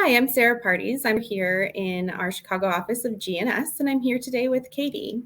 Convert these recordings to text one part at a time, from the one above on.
Hi, I'm Sara Pardys. I'm here in our Chicago office of G&S, and I'm here today with Katie.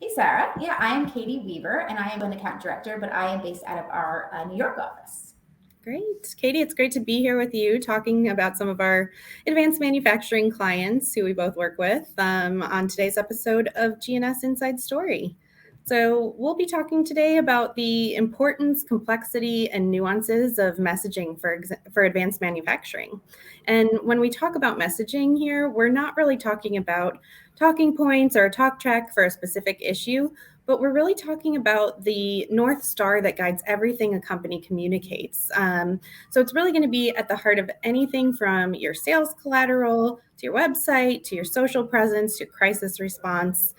Hey, Sarah. Yeah, I am Katie Weaver, and I am an account director, but I am based out of our New York office. Great. Katie, it's great to be here with you talking about some of our advanced manufacturing clients who we both work with on today's episode of G&S Inside Story. So, we'll be talking today about the importance, complexity, and nuances of messaging for advanced manufacturing. And when we talk about messaging here, we're not really talking about talking points or a talk track for a specific issue, but we're really talking about the North Star that guides everything a company communicates. So it's really going to be at the heart of anything from your sales collateral to your website to your social presence to crisis response.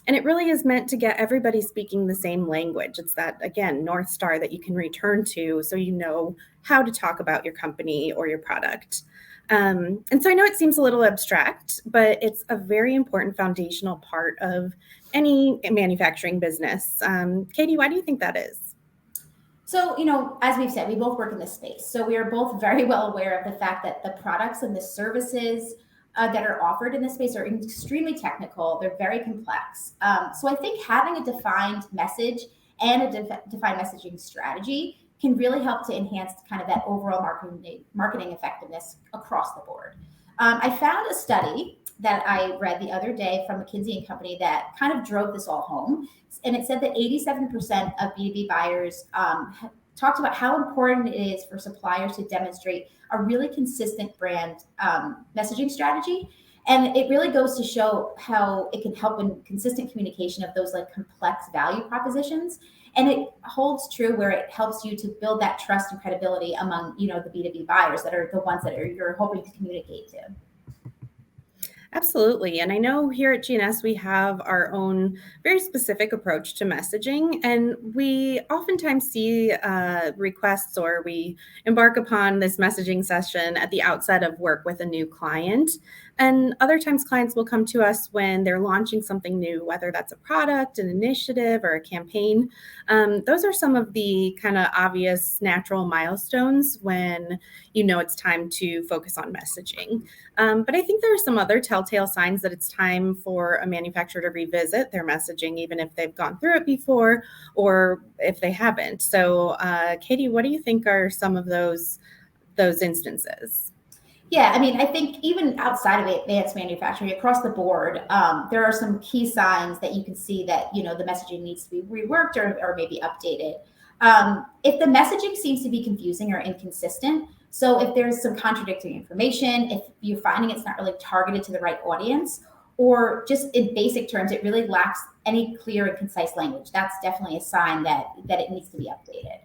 And it really is meant to get everybody speaking the same language. It's that, again, North Star that you can return to so you know how to talk about your company or your product. And so I know it seems a little abstract, but it's a very important foundational part of any manufacturing business. Katie, why do you think that is? So, as we've said, we both work in this space. So, we are both very well aware of the fact that the products and the services that are offered in this space are extremely technical, they're very complex. So, I think having a defined message and a defined messaging strategy can really help to enhance kind of that overall marketing effectiveness across the board. I found a study that I read the other day from McKinsey and Company that kind of drove this all home. And it said that 87% of B2B buyers talked about how important it is for suppliers to demonstrate a really consistent brand messaging strategy. And it really goes to show how it can help in consistent communication of those like complex value propositions. And it holds true where it helps you to build that trust and credibility among, the B2B buyers that are the ones that you're hoping to communicate to. Absolutely. And I know here at G&S, we have our own very specific approach to messaging. And we oftentimes see requests or we embark upon this messaging session at the outset of work with a new client. And other times, clients will come to us when they're launching something new, whether that's a product, an initiative, or a campaign. Those are some of the kind of obvious natural milestones when you know it's time to focus on messaging. But I think there are some other telltale signs that it's time for a manufacturer to revisit their messaging, even if they've gone through it before or if they haven't. So, Katie, what do you think are some of those instances? Yeah, I mean, I think even outside of advanced manufacturing, across the board, there are some key signs that you can see that the messaging needs to be reworked or maybe updated. If the messaging seems to be confusing or inconsistent, so if there's some contradicting information, if you're finding it's not really targeted to the right audience, or just in basic terms, it really lacks any clear and concise language, that's definitely a sign that it needs to be updated.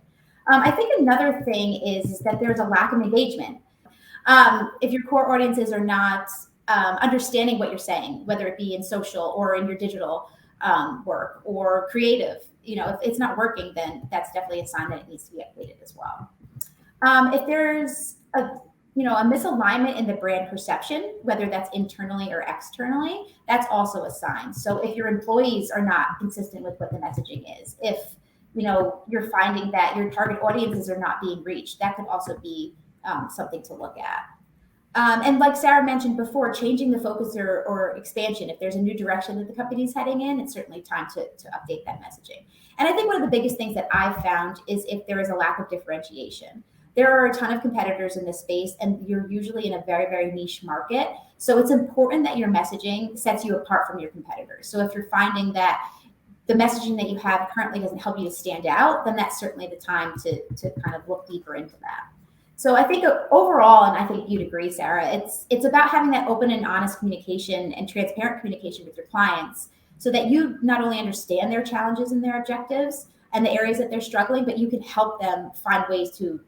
I think another thing is that there's a lack of engagement. If your core audiences are not understanding what you're saying, whether it be in social or in your digital work or creative, if it's not working, then that's definitely a sign that it needs to be updated as well. If there's a misalignment in the brand perception, whether that's internally or externally, that's also a sign. So if your employees are not consistent with what the messaging is, if you're finding that your target audiences are not being reached, that could also be something to look at. And like Sarah mentioned before, changing the focus or expansion. If there's a new direction that the company is heading in, it's certainly time to update that messaging. And I think one of the biggest things that I've found is if there is a lack of differentiation. There are a ton of competitors in this space, and you're usually in a very, very niche market. So it's important that your messaging sets you apart from your competitors. So if you're finding that the messaging that you have currently doesn't help you to stand out, then that's certainly the time to kind of look deeper into that. So I think overall, and I think you'd agree, Sarah, it's about having that open and honest communication and transparent communication with your clients so that you not only understand their challenges and their objectives and the areas that they're struggling, but you can help them find ways to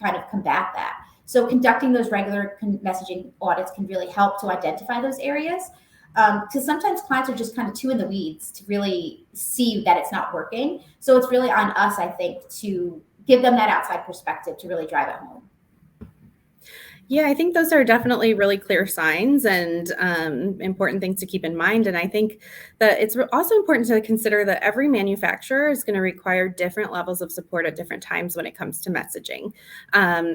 kind of combat that. So conducting those regular messaging audits can really help to identify those areas. Because sometimes clients are just kind of too in the weeds to really see that it's not working. So it's really on us, I think, to give them that outside perspective to really drive it home. Yeah, I think those are definitely really clear signs and important things to keep in mind. And I think that it's also important to consider that every manufacturer is going to require different levels of support at different times when it comes to messaging.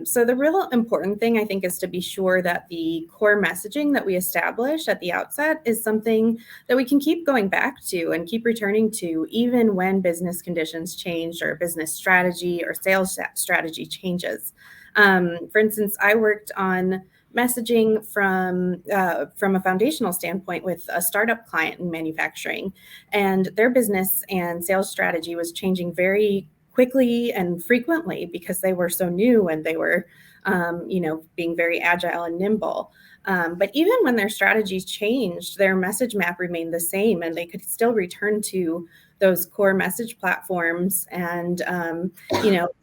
So the real important thing, I think, is to be sure that the core messaging that we establish at the outset is something that we can keep going back to and keep returning to, even when business conditions change or business strategy or sales strategy changes. For instance, I worked on messaging from a foundational standpoint with a startup client in manufacturing, and their business and sales strategy was changing very quickly and frequently because they were so new and they were, being very agile and nimble. But even when their strategies changed, their message map remained the same, and they could still return to those core message platforms and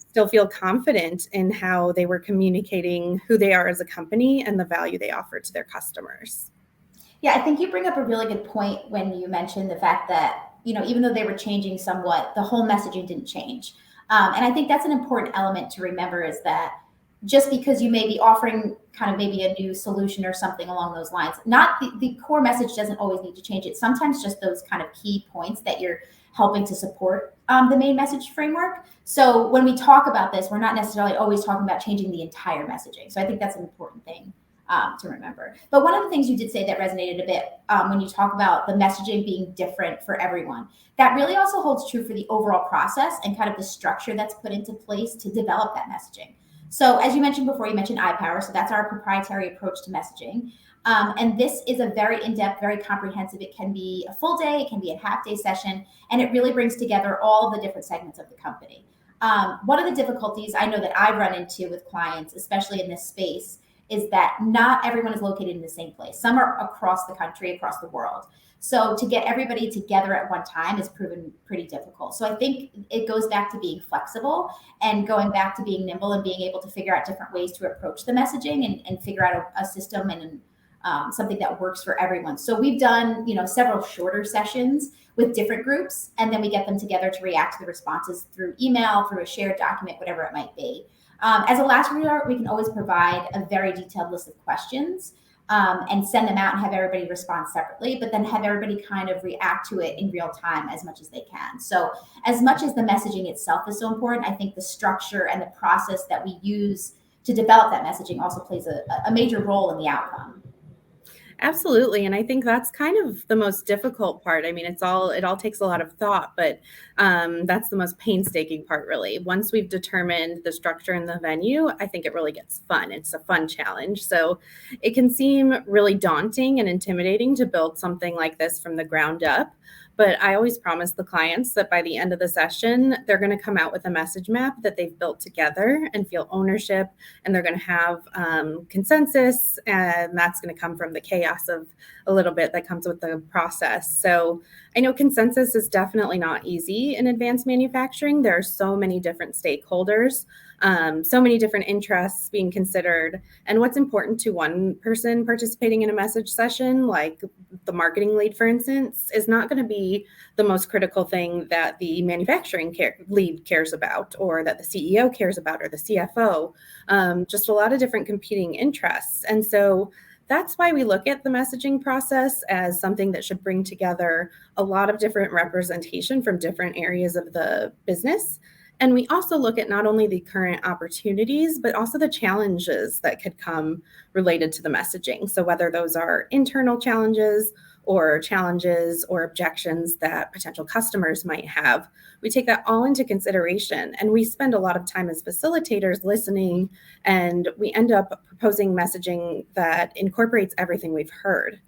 still feel confident in how they were communicating who they are as a company and the value they offer to their customers. Yeah, I think you bring up a really good point when you mention the fact that, even though they were changing somewhat, the whole messaging didn't change. And I think that's an important element to remember, is that just because you may be offering kind of maybe a new solution or something along those lines, not the core message doesn't always need to change. It's sometimes just those kind of key points that you're helping to support the main message framework. So when we talk about this, we're not necessarily always talking about changing the entire messaging. So I think that's an important thing to remember. But one of the things you did say that resonated a bit when you talk about the messaging being different for everyone, that really also holds true for the overall process and kind of the structure that's put into place to develop that messaging. So as you mentioned before, you mentioned iPower. So that's our proprietary approach to messaging. And this is a very in-depth, very comprehensive. It can be a full day, it can be a half-day session, and it really brings together all the different segments of the company. One of the difficulties I know that I've run into with clients, especially in this space, is that not everyone is located in the same place. Some are across the country, across the world. So to get everybody together at one time has proven pretty difficult. So I think it goes back to being flexible and going back to being nimble and being able to figure out different ways to approach the messaging and figure out a system and something that works for everyone. So we've done, several shorter sessions with different groups, and then we get them together to react to the responses through email, through a shared document, whatever it might be. As a last resort, we can always provide a very detailed list of questions and send them out and have everybody respond separately, but then have everybody kind of react to it in real time as much as they can. So as much as the messaging itself is so important, I think the structure and the process that we use to develop that messaging also plays a major role in the outcome. Absolutely. And I think that's kind of the most difficult part. I mean, it all takes a lot of thought, but that's the most painstaking part, really. Once we've determined the structure and the venue, I think it really gets fun. It's a fun challenge. So it can seem really daunting and intimidating to build something like this from the ground up. But I always promise the clients that by the end of the session, they're going to come out with a message map that they've built together and feel ownership. And they're going to have consensus. And that's going to come from the chaos of a little bit that comes with the process. So I know consensus is definitely not easy in advanced manufacturing. There are so many different stakeholders, so many different interests being considered. And what's important to one person participating in a message session, like the marketing lead, for instance, is not going to be the most critical thing that the manufacturing lead cares about, or that the CEO cares about, or the CFO. Just a lot of different competing interests. And so that's why we look at the messaging process as something that should bring together a lot of different representation from different areas of the business. And we also look at not only the current opportunities, but also the challenges that could come related to the messaging. So whether those are internal challenges or objections that potential customers might have, we take that all into consideration. And we spend a lot of time as facilitators listening, and we end up proposing messaging that incorporates everything we've heard.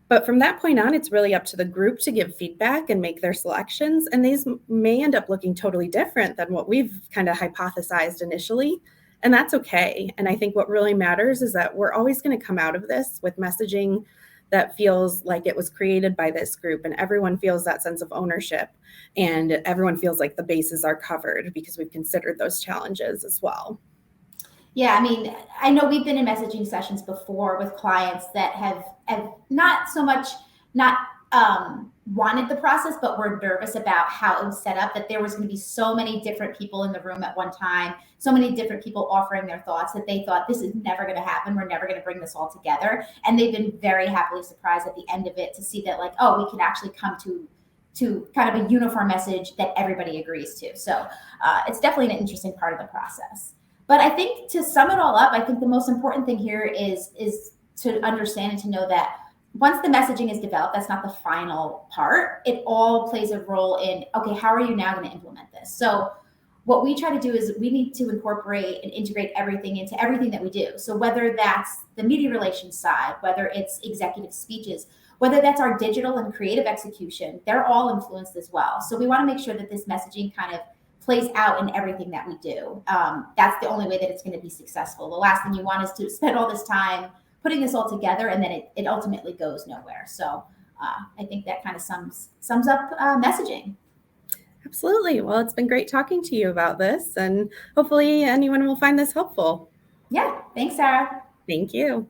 But from that point on, it's really up to the group to give feedback and make their selections. And these may end up looking totally different than what we've kind of hypothesized initially. And that's okay. And I think what really matters is that we're always going to come out of this with messaging that feels like it was created by this group, and everyone feels that sense of ownership, and everyone feels like the bases are covered because we've considered those challenges as well. Yeah, I mean, I know we've been in messaging sessions before with clients that have not so much not wanted the process, but were nervous about how it was set up, that there was going to be so many different people in the room at one time, so many different people offering their thoughts, that they thought this is never going to happen. We're never going to bring this all together. And they've been very happily surprised at the end of it to see that, like, oh, we can actually come to kind of a uniform message that everybody agrees to. So it's definitely an interesting part of the process. But I think to sum it all up, I think the most important thing here is to understand and to know that once the messaging is developed, that's not the final part. It all plays a role in, okay, how are you now going to implement this? So what we try to do is we need to incorporate and integrate everything into everything that we do. So whether that's the media relations side, whether it's executive speeches, whether that's our digital and creative execution, they're all influenced as well. So we want to make sure that this messaging kind of plays out in everything that we do. That's the only way that it's going to be successful. The last thing you want is to spend all this time putting this all together and then it ultimately goes nowhere. So I think that kind of sums up messaging. Absolutely. Well, it's been great talking to you about this, and hopefully anyone will find this helpful. Yeah. Thanks, Sarah. Thank you.